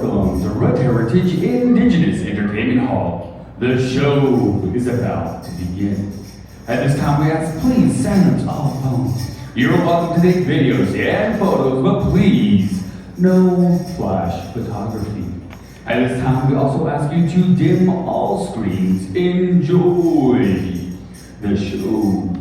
Welcome to Red Heritage Indigenous Entertainment Hall. The show is about to begin. At this time, we ask, please silence all phones. You're welcome to take videos and photos, but please, no flash photography. At this time, we also ask you to dim all screens. Enjoy the show.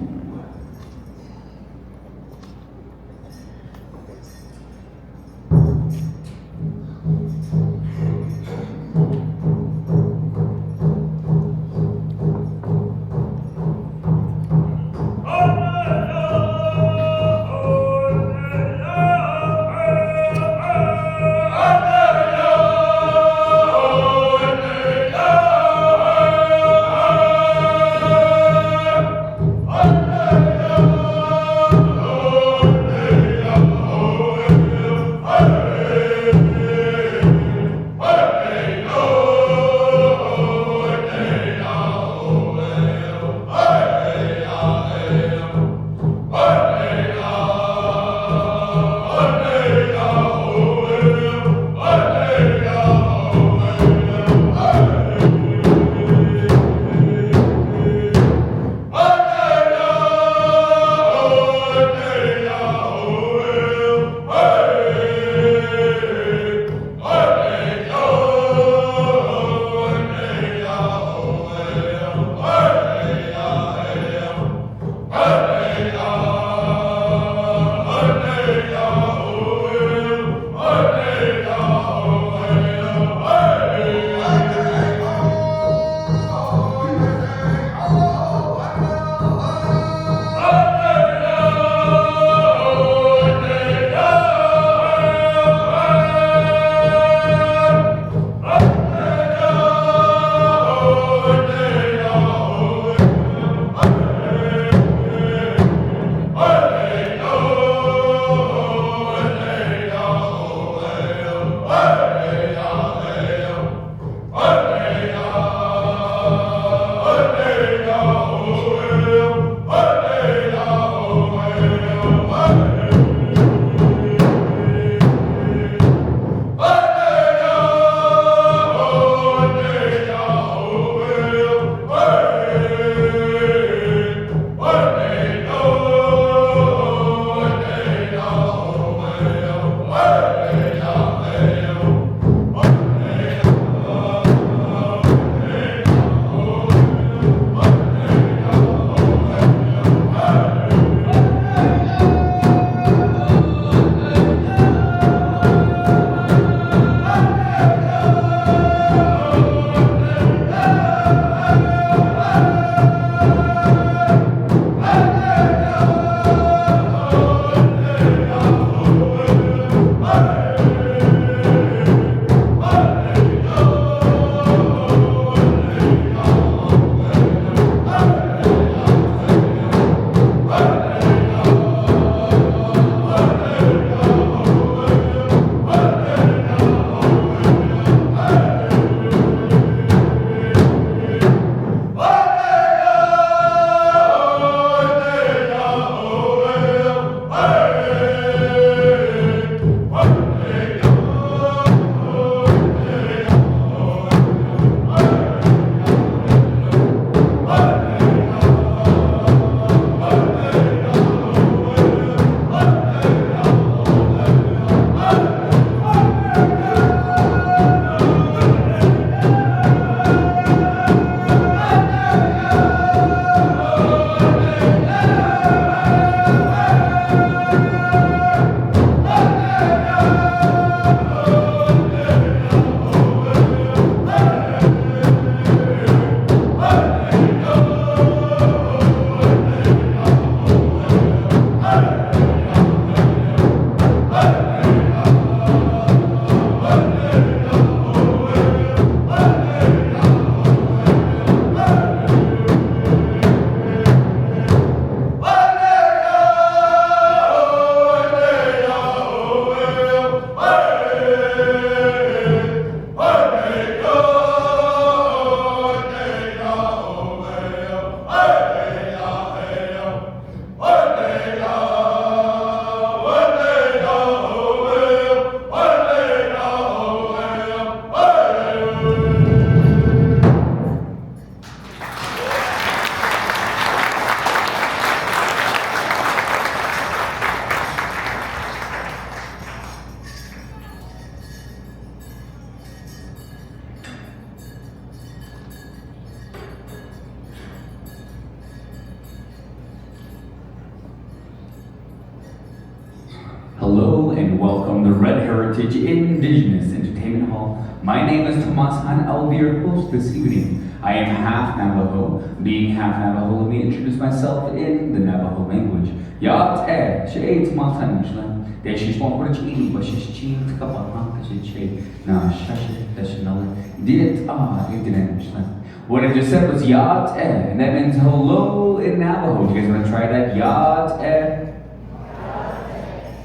the Red Heritage Indigenous Entertainment Hall. My name is Tomas Han. I will be your host this evening. I am half Navajo. Being half Navajo, let me introduce myself in the Navajo language. Yat she Tomas Han Mishlan. They she's one word eating, but she's cheating to couple of months. She na shashi dashanala. Did internet Mishlan. What I just said was Yat and that means hello in Navajo. Do you guys want to try that? Yat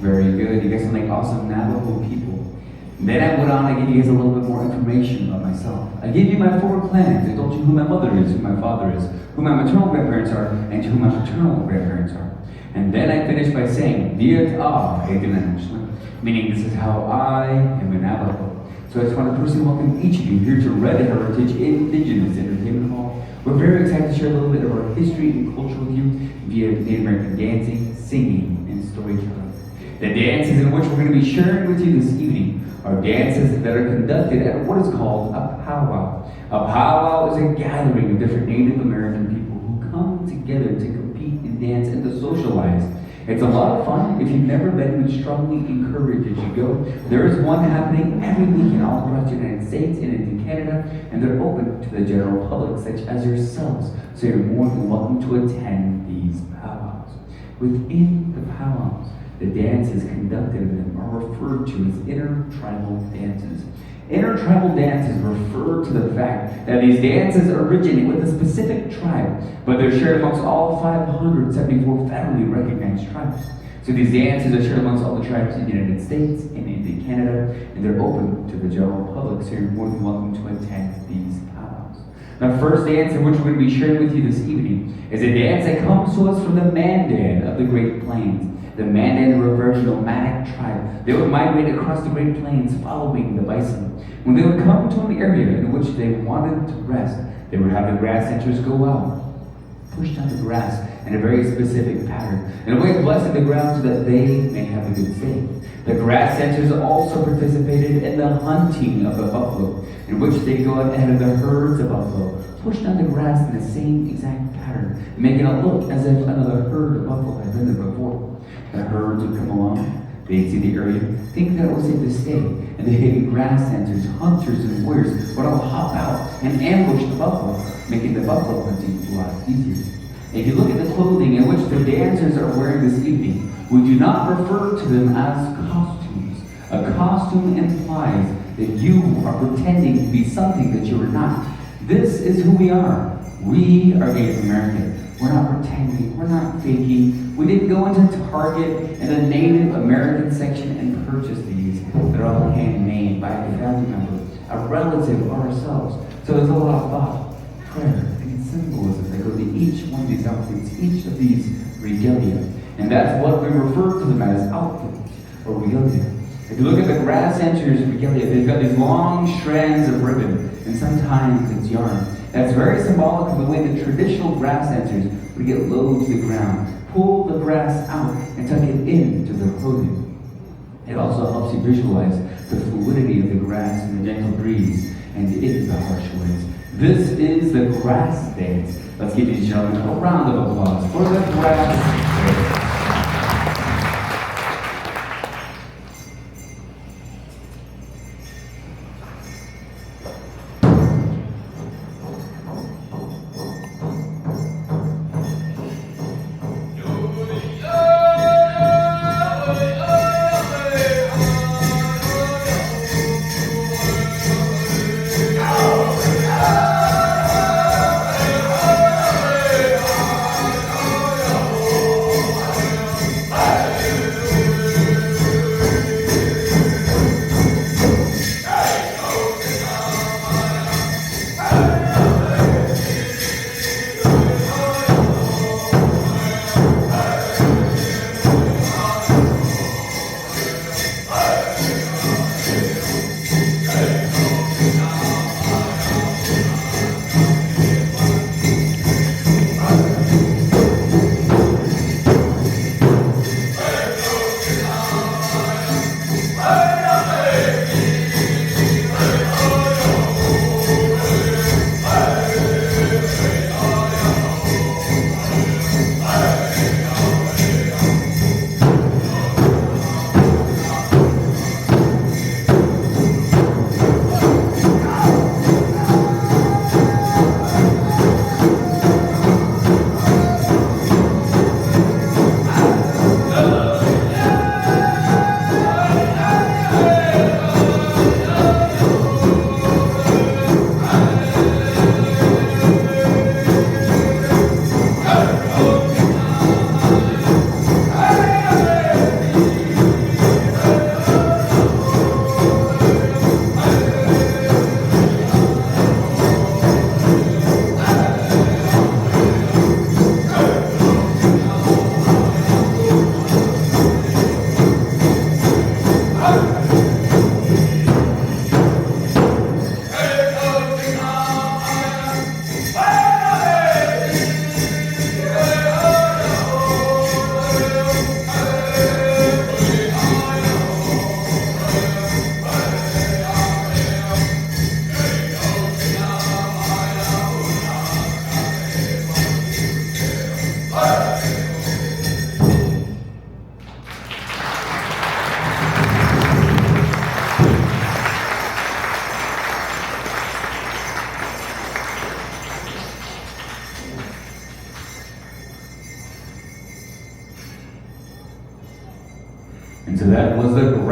Very good. You guys sound like awesome Navajo people. Then I went on to give you guys a little bit more information about myself. I gave you my 4 clans. I told you who my mother is, who my father is, who my maternal grandparents are, and who my paternal grandparents are. And then I finished by saying, meaning this is how I am a Navajo. So I just want to personally welcome each of you here to Red Heritage Indigenous Entertainment Hall. We're very excited to share a little bit of our history and culture with you via Native American dancing, singing, and storytelling. The dances in which we're going to be sharing with you this evening are dances that are conducted at what is called a powwow. A powwow is a gathering of different Native American people who come together to compete and dance and to socialize. It's a lot of fun. If you've never been, we strongly encourage that you go. There is one happening every weekend all across the United States and in Canada, and they're open to the general public, such as yourselves. So you're more than welcome to attend these powwows. Within the powwows, the dances conducted in them are referred to as intertribal dances. Intertribal dances refer to the fact that these dances originate with a specific tribe, but they're shared amongst all 574 federally recognized tribes. So these dances are shared amongst all the tribes in the United States and in Canada, and they're open to the general public, so you're more than welcome to attend these powwows. The first dance in which we're going to be sharing with you this evening is a dance that comes to us from the Mandan of the Great Plains. The Mandan were a very nomadic tribe. They would migrate across the Great Plains following the bison. When they would come to an area in which they wanted to rest, they would have the grass hunters go out, push down the grass in a very specific pattern, in a way of blessing the ground so that they may have a good stay. The grass hunters also participated in the hunting of the buffalo, in which they go out ahead of the herds of buffalo, push down the grass in the same exact pattern, making it look as if another herd of buffalo had been there before. The herds would come along, they'd see the area, think that it was safe to stay, and the hidden grass hunters, hunters, and warriors would all hop out and ambush the buffalo, making the buffalo hunting a lot easier. If you look at the clothing in which the dancers are wearing this evening, we do not refer to them as costumes. A costume implies that you are pretending to be something that you are not. This is who we are. We are Native American. We're not pretending. We're not faking. We didn't go into Target in the Native American section and purchase these. They're all handmade by a family member, a relative, or ourselves. So there's a lot of thought, prayer, and symbolism that go to each one of these outfits, each of these regalia. And that's what we refer to them as outfits or regalia. If you look at the grass hunters regalia, they've got these long strands of ribbon, and sometimes it's yarn. That's very symbolic of the way the traditional grass hunters would get low to the ground, pull the grass out, and tuck it into their clothing. It also helps you visualize the fluidity of the grass and the gentle breeze and in the harsh winds. This is the grass dance. Let's give these gentlemen a round of applause for the grass dance.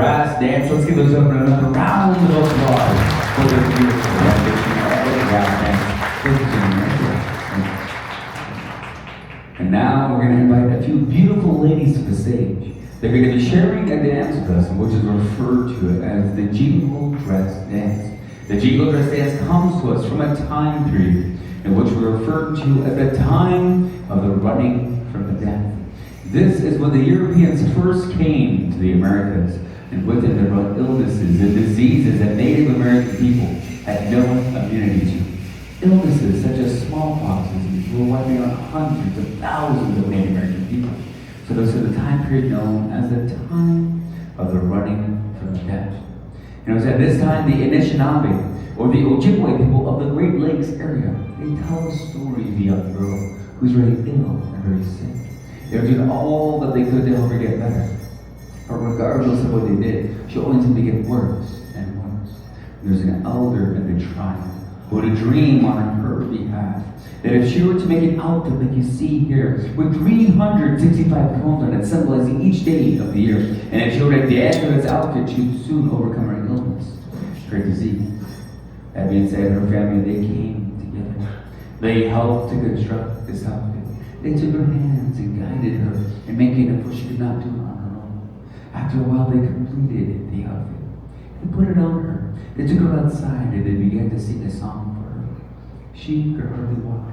brass dance. Let's give those up another round of applause for their beautiful rendition of the brass dance. And now we're going to invite a few beautiful ladies to the stage. They're going to be sharing a dance with us, which is referred to as the Jingle Dress Dance. The Jingle Dress Dance comes to us from a time period in which we refer to as the time of the running from the death. This is when the Europeans first came to the Americas, and with them they brought illnesses and diseases that Native American people had no immunity to. Illnesses such as smallpoxes were wiping out hundreds of thousands of Native American people. So this is the time period known as the time of the running from the death. And it was at this time the Anishinaabe, or the Ojibwe people of the Great Lakes area, they tell the story of a young girl who's very ill and very sick. They were doing all that they could to help her get better. But regardless of what they did, she only seemed to get worse and worse. There's an elder in the tribe who had a dream on her behalf that if she were to make an outfit like you see here, with 365 cones on it, symbolizing each day of the year, and if she were to dance in this outfit, she would soon overcome her illness, her disease. That being said, her family, they came together. They helped to construct this outfit. They took her hands and guided her in making it, for she could not do it on her own. After a while, they completed the outfit. They put it on her. They took her outside and they began to sing a song for her. She could hardly walk.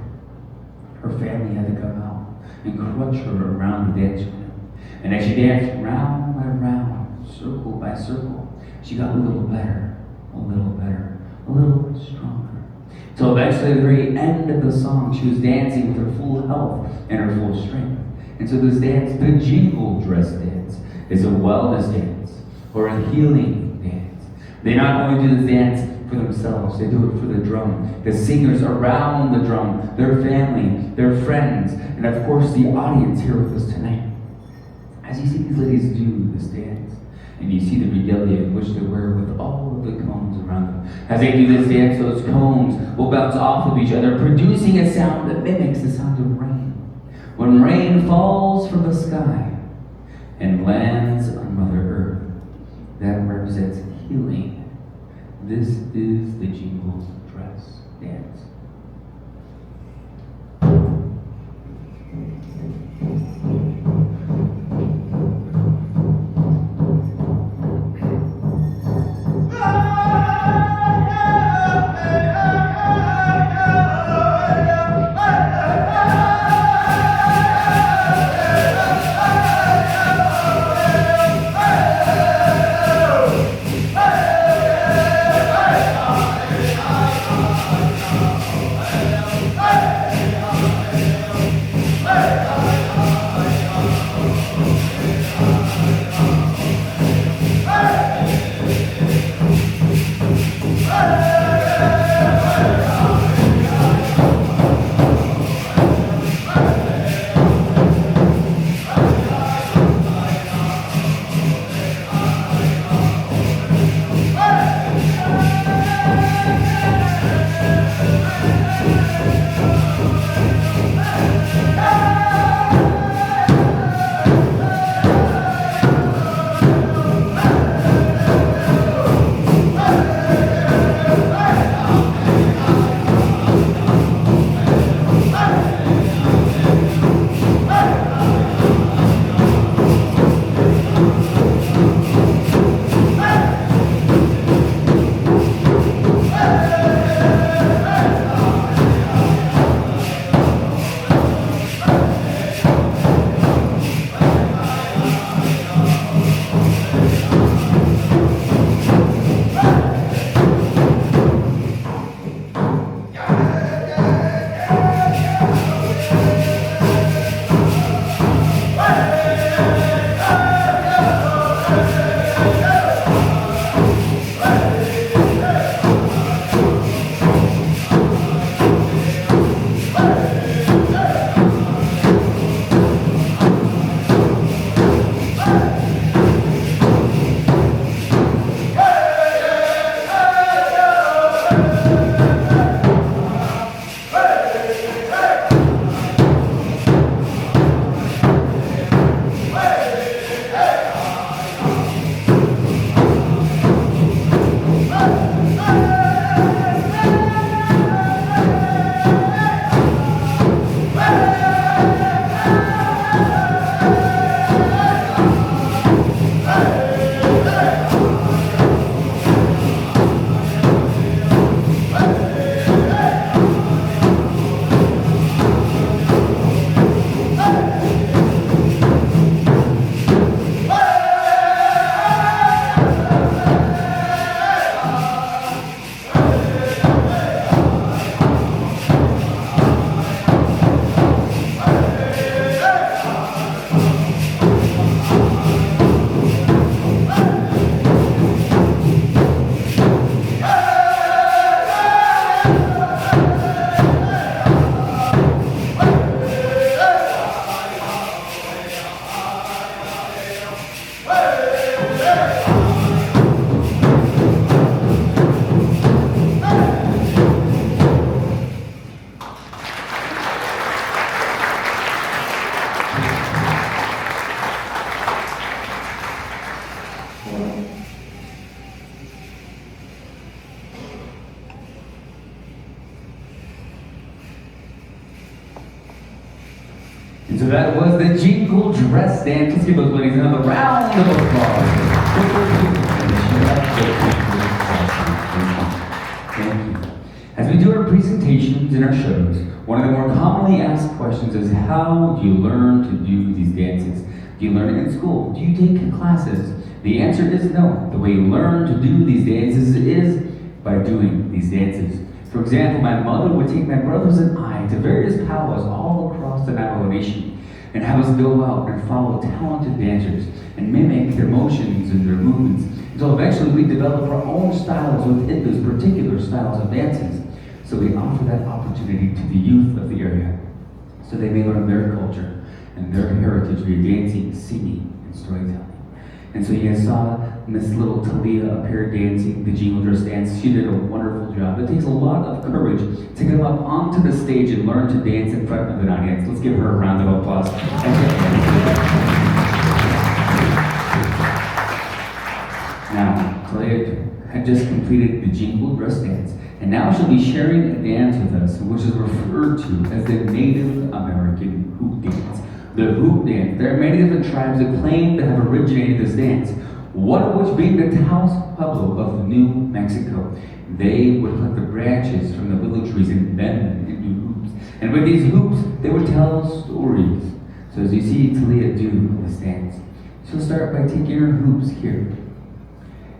Her family had to come out and crutch her around the dance floor. And as she danced round by round, circle by circle, she got a little better, a little better, a little stronger. Till eventually, at the very end of the song, she was dancing with her full health and her full strength. And so this dance, the Jingle Dress Dance, is a wellness dance or a healing dance. They not only do this dance for themselves, they do it for the drum, the singers around the drum, their family, their friends, and of course the audience here with us tonight. As you see these ladies do this dance, and you see the regalia which they wear with all of the cones around them. As they do this dance, those cones will bounce off of each other, producing a sound that mimics the sound of rain. When rain falls from the sky and lands on Mother Earth, that represents healing. This is the Jingle Dress Dance. that was the jingle dress dance. Let's give those ladies another round of applause. Thank you. As we do our presentations and our shows, one of the more commonly asked questions is, how do you learn to do these dances? Do you learn it in school? Do you take classes? The answer is no. The way you learn to do these dances is by doing these dances. For example, my mother would take my brothers and I to various powwows all across the Navajo Nation and have us go out and follow talented dancers and mimic their motions and their movements until eventually we develop our own styles within those particular styles of dances. So we offer that opportunity to the youth of the area so they may learn their culture and their heritage via dancing, singing, and storytelling. And so you guys saw Miss Little Talia up here dancing the jingle dress dance. She did a wonderful job. It takes a lot of courage to come up onto the stage and learn to dance in front of an audience. Let's give her a round of applause. Now, Talia had just completed the jingle dress dance, and now she'll be sharing a dance with us, which is referred to as the Native American hoop dance. The hoop dance. There are many different tribes that claim to have originated this dance, one of which being the Taos Pueblo of New Mexico. They would collect the branches from the willow trees and bend them into hoops. And with these hoops, they would tell stories. So as you see Talia do this dance, she'll start by taking her hoops here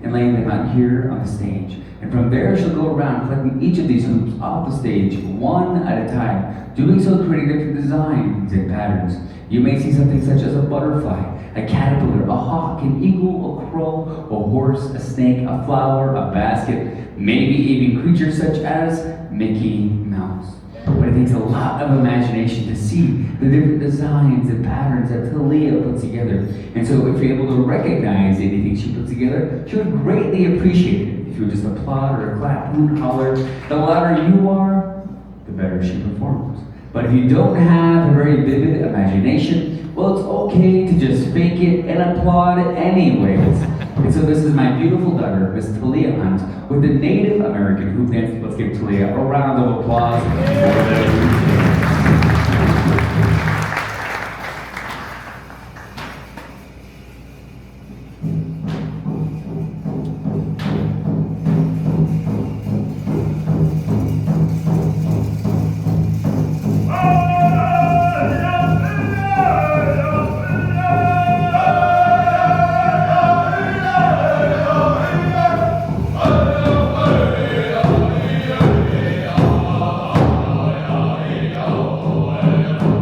and laying them out here on the stage. And from there, she'll go around collecting each of these hoops off the stage, one at a time, doing so creating different designs and patterns. You may see something such as a butterfly, a caterpillar, a hawk, an eagle, a crow, a horse, a snake, a flower, a basket, maybe even creatures such as Mickey Mouse. But it takes a lot of imagination to see the different designs and patterns that Talia puts together. And so if you're able to recognize anything she puts together, she would greatly appreciate it. If you would just applaud or clap and holler, the louder you are, the better she performs. But if you don't have a very vivid imagination, well, it's okay to just fake it and applaud anyways. And so this is my beautiful daughter, Miss Talia Hunt, with the Native American hoop dance. Let's give Talia a round of applause for the hoop dance.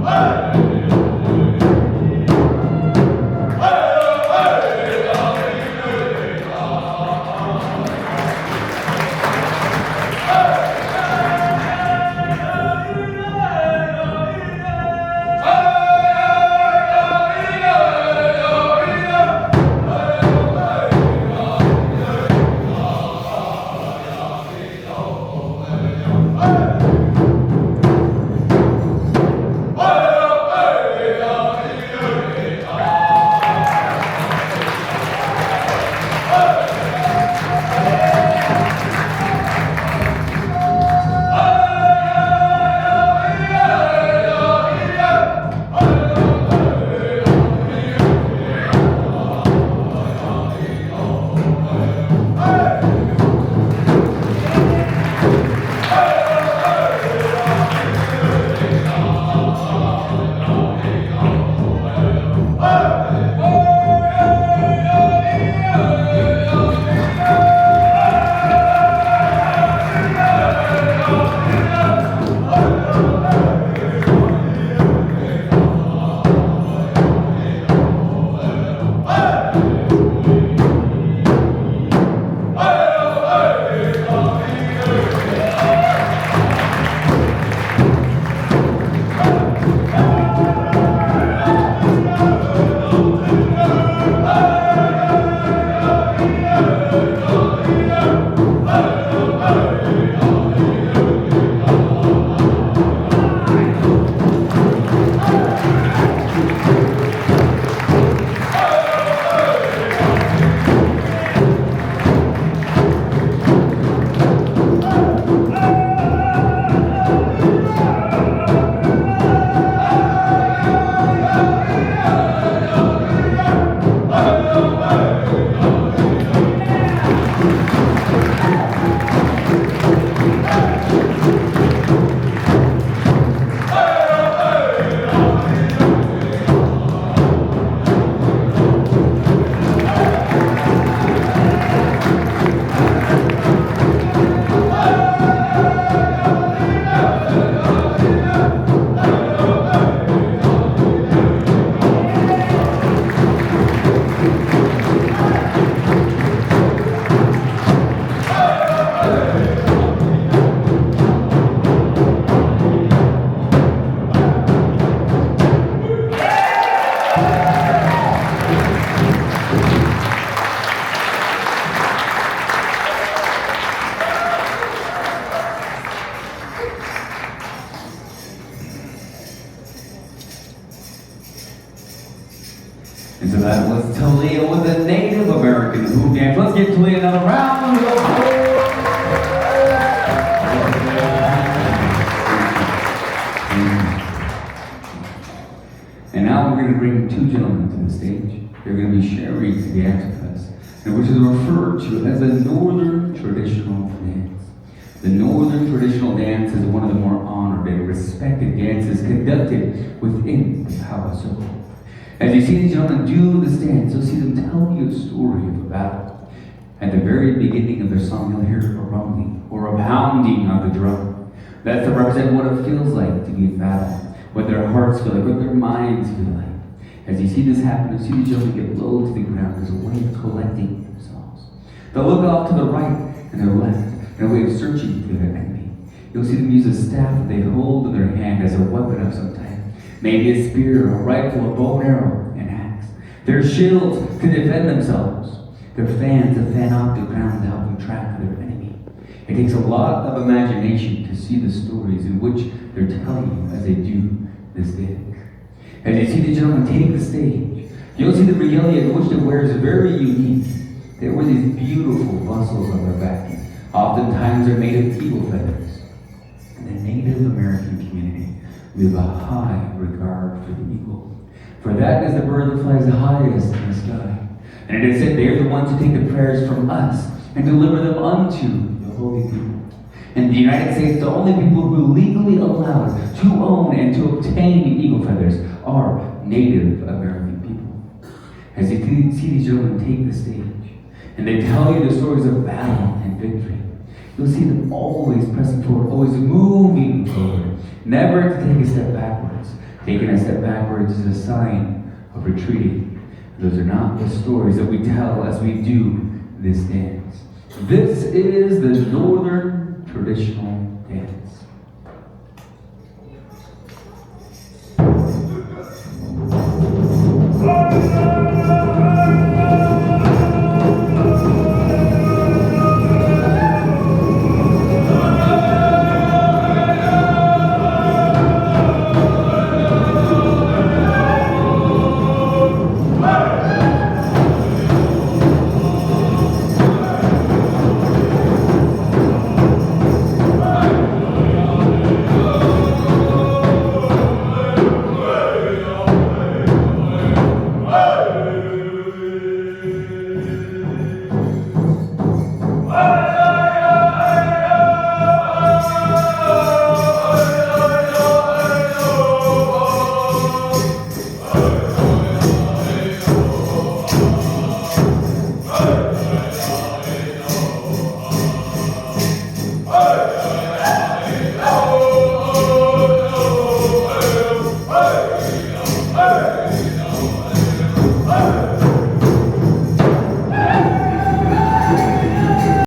Hey! Talia with the Native American hoop dance. Let's give Talia another round of applause. And now we're going to bring two gentlemen to the stage. They're going to be sharing the dance with us, and which is referred to as the Northern Traditional Dance. The Northern Traditional Dance is one of the more honored and respected dances conducted within the Navajo circle. As you see these gentlemen do this dance, you'll see them tell you a story of a battle. At the very beginning of their song, you'll hear a rumbling or a pounding of the drum. That's to represent what it feels like to be in battle, what their hearts feel like, what their minds feel like. As you see this happen, you see these gentlemen get low to the ground as a way of collecting themselves. They'll look off to the right and their left in a way of searching for their enemy. You'll see them use a staff that they hold in their hand as a weapon of some type. Maybe a spear, a rifle, a bow and arrow, an axe. Their shields to defend themselves. Their fans to fan off the ground to help them track their enemy. It takes a lot of imagination to see the stories in which they're telling you as they do this dance. As you see the gentlemen take the stage, you'll see the regalia in which they wear is very unique. They wear these beautiful bustles on their back. Oftentimes they're made of eagle feathers. In the Native American community, we have a high regard for the eagle. For that is the bird that flies the highest in the sky. And it is said they are the ones who take the prayers from us and deliver them unto the holy people. In the United States, the only people who are legally allowed to own and to obtain eagle feathers are Native American people. As you see these gentlemen take the stage, and they tell you the stories of battle and victory, you'll see them always pressing forward, always moving forward, never to take a step backwards. Taking a step backwards is a sign of retreating. Those are not the stories that we tell as we do this dance. This is the Northern Traditional